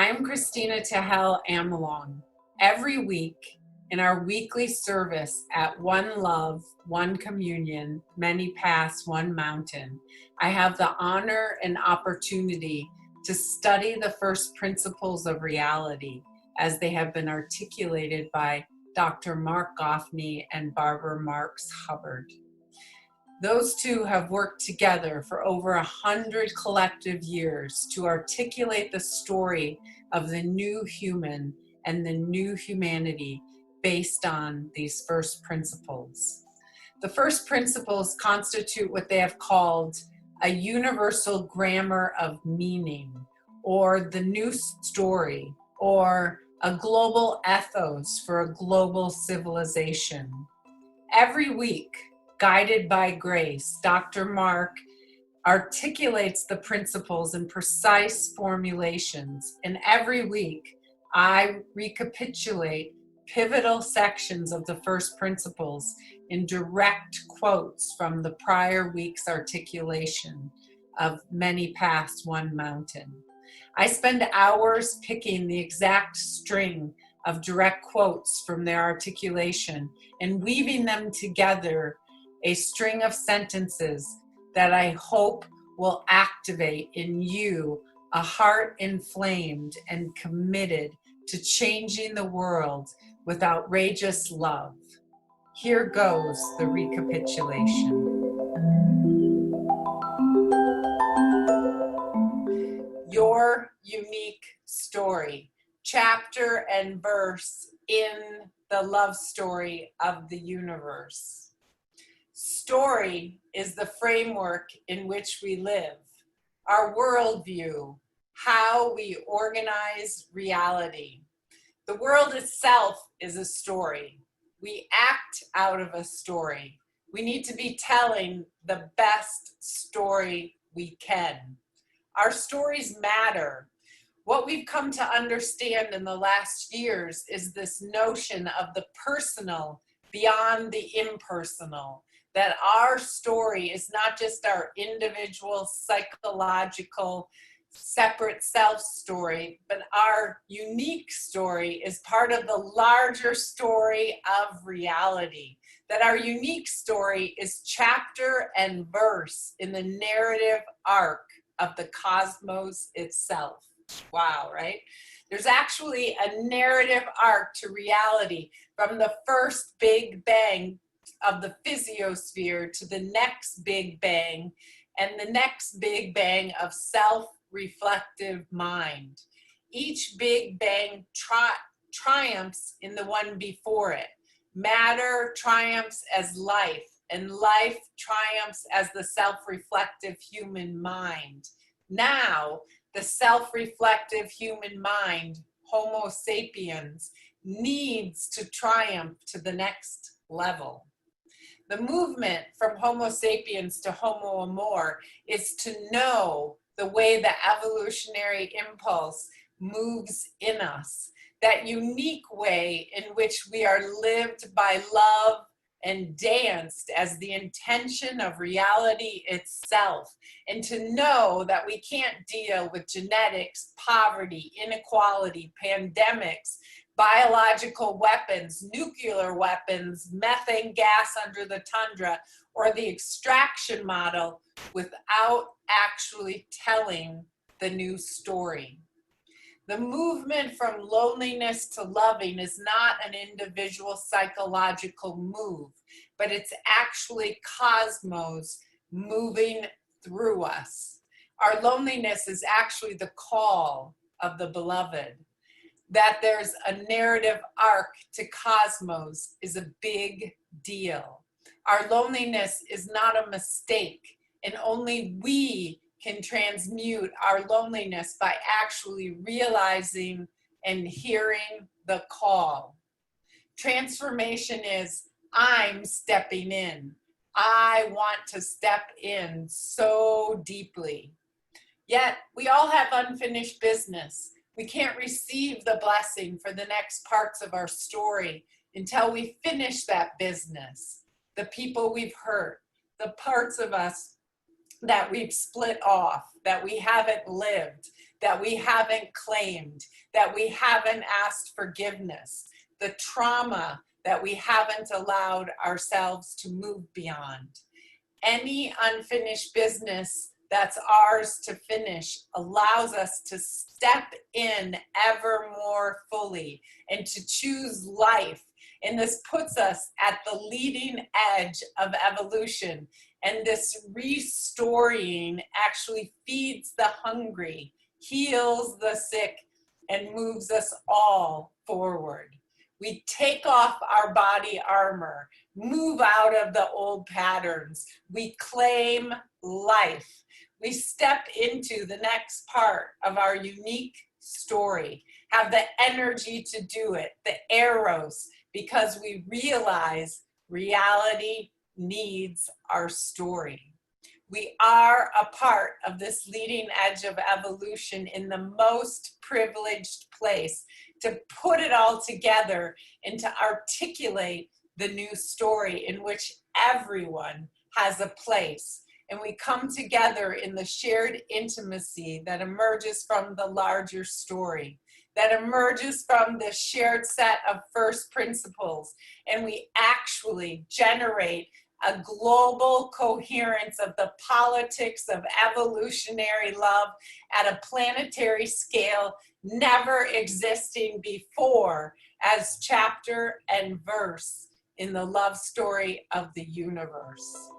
I'm Christina Tehel Amelong. Every week in our weekly service at One Love, One Communion, Many Paths, One Mountain, I have the honor and opportunity to study the first principles of reality as they have been articulated by Dr. Marc Gafni and Barbara Marx Hubbard. Those two have worked together for over 100 collective years to articulate the story of the new human and the new humanity based on these first principles. The first principles constitute what they have called a universal grammar of meaning, or the new story, or a global ethos for a global civilization. Every week, guided by grace, Dr. Marc articulates the principles in precise formulations, and every week I recapitulate pivotal sections of the first principles in direct quotes from the prior week's articulation of Many Paths, One Mountain. I spend hours picking the exact string of direct quotes from their articulation and weaving them together, a string of sentences that I hope will activate in you a heart inflamed and committed to changing the world with outrageous love. Here goes the recapitulation. Your unique story, chapter and verse in the love story of the universe. Story is the framework in which we live, our worldview, how we organize reality. The world itself is a story. We act out of a story. We need to be telling the best story we can. Our stories matter. What we've come to understand in the last years is this notion of the personal beyond the impersonal, that our story is not just our individual psychological separate self story, but our unique story is part of the larger story of reality, that our unique story is chapter and verse in the narrative arc of the cosmos itself. Wow, right? There's actually a narrative arc to reality from the first big bang of the physiosphere to the next big bang and the next big bang of self-reflective mind. Each big bang triumphs in the one before it. Matter triumphs as life, and life triumphs as the self-reflective human mind. Now, the self-reflective human mind, Homo sapiens, needs to triumph to the next level. The movement from Homo sapiens to Homo amor is to know the way the evolutionary impulse moves in us, that unique way in which we are lived by love and danced as the intention of reality itself, and to know that we can't deal with genetics, poverty, inequality, pandemics, biological weapons, nuclear weapons, methane gas under the tundra, or the extraction model without actually telling the new story. The movement from loneliness to loving is not an individual psychological move, but it's actually cosmos moving through us. Our loneliness is actually the call of the beloved. That there's a narrative arc to cosmos is a big deal. Our loneliness is not a mistake, and only we can transmute our loneliness by actually realizing and hearing the call. Transformation is, I'm stepping in. I want to step in so deeply. Yet we all have unfinished business. We can't receive the blessing for the next parts of our story until we finish that business. The people we've hurt, the parts of us that we've split off, that we haven't lived, that we haven't claimed, that we haven't asked forgiveness, the trauma that we haven't allowed ourselves to move beyond. Any unfinished business that's ours to finish allows us to step in ever more fully and to choose life. And this puts us at the leading edge of evolution. And this restoring actually feeds the hungry, heals the sick, and moves us all forward. We take off our body armor, move out of the old patterns. We claim life. We step into the next part of our unique story, have the energy to do it, the arrows, because we realize reality needs our story. We are a part of this leading edge of evolution in the most privileged place to put it all together and to articulate the new story in which everyone has a place. And we come together in the shared intimacy that emerges from the larger story, that emerges from the shared set of first principles. And we actually generate a global coherence of the politics of evolutionary love at a planetary scale never existing before, as chapter and verse in the love story of the universe.